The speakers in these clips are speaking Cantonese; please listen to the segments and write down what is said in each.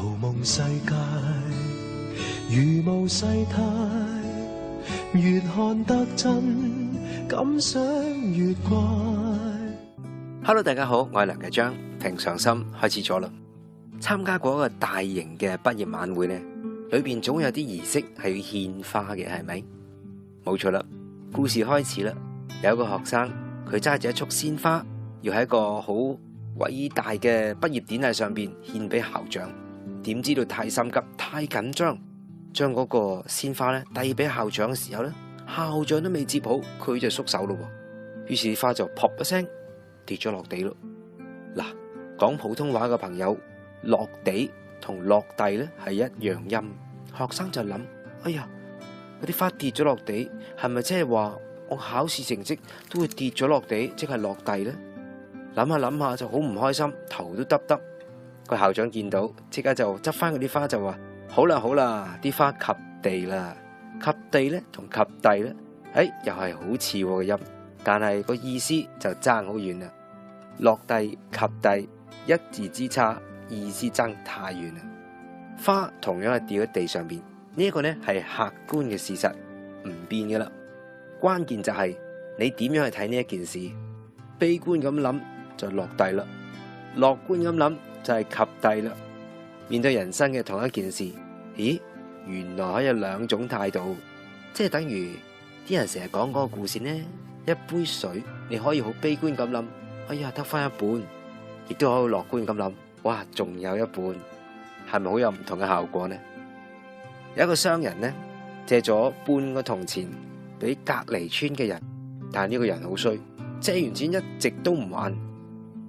夢世界如無世態，越看得真，感想越怪。Hello， 大家好，我係梁繼章。平常心開始咗啦。參加過一個大型嘅畢業晚會呢，裏邊總有啲儀式係要獻花嘅，係咪？冇錯啦。故事開始啦。有一個學生，佢揸住一束鮮花，要喺一個好偉大嘅畢業典禮上邊獻俾校長。點知道太心急、太緊張，將嗰個鮮花咧遞俾校長嘅時候咧，校長都未接好，佢就縮手咯。於是花就噗一聲跌咗落地咯。嗱，講普通話嘅朋友，落地同落地咧係一樣音。學生就諗：哎呀，嗰啲花跌咗落地，係咪即係話我考試成績都會跌咗落地，即係落地呢？諗下諗下就好唔開心，頭都耷耷。個校長見到，即刻就執翻嗰啲花就話：好啦好啦，啲花及地啦，及地咧同及第咧，又係好似嘅音，但係個意思就爭好遠啦。落地及第一字之差，意思爭太遠啦。花同樣係掉喺地上邊，呢一個呢係客觀嘅事實，唔變嘅啦。關鍵就係你點樣去睇呢一件事。悲觀咁諗就落地啦，樂觀咁諗就係及第啦。面對人生嘅同一件事，咦，原來可以有兩種態度，即係等於啲人成日講嗰個故事呢。一杯水你可以好悲觀咁諗，哎呀得翻一半，亦都可以樂觀咁諗，哇仲有一半，係咪好有唔同嘅效果呢？有一個商人呢，借咗半個銅錢俾隔離村嘅人，但係呢個人好衰，借完錢一直都唔還。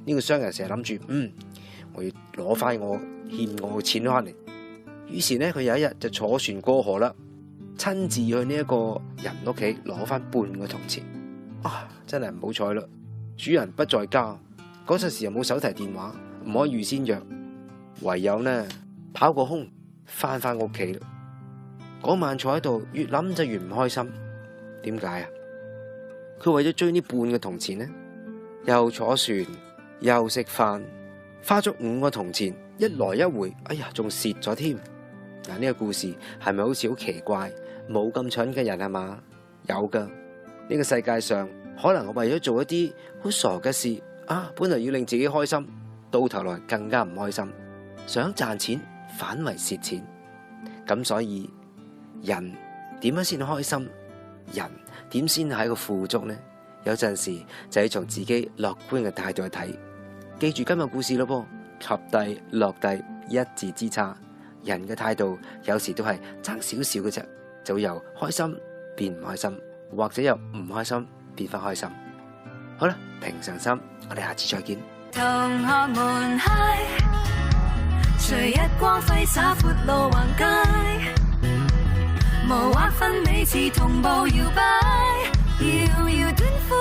呢個商人成日諗住，我要攞翻我欠我嘅錢翻嚟。於是呢，佢有一日就坐船過河啦，親自去呢一個人屋企攞翻半個銅錢。真係唔好彩啦，主人不在家，嗰陣時又冇手提電話，唔可以預先約，唯有呢跑個空翻屋企啦。嗰晚坐喺度，越諗就越唔開心。點解啊？佢為咗追呢半個銅錢呢，又坐船又食飯，花咗5個銅錢，一來一回，仲蝕咗添。嗱，呢個故事係咪好似好奇怪？冇咁蠢嘅人係嘛？有噶。呢個世界上可能我為咗做一啲好傻嘅事本來要令自己開心，到頭來更加唔開心，想賺錢反為蝕錢。咁所以人點樣先開心？人點先係一個富足呢？有陣時就要從自己樂觀嘅態度去睇。記住今日故事咯噃，及第落第一字之差，人嘅態度有時都係爭少少嘅啫，就會由開心變唔開心，或者由唔開心變翻開心。好啦，平常心，我哋下次再見。同學們嗨，隨日光揮灑闊路橫街，無劃分彼此同步搖擺，遙遙短褲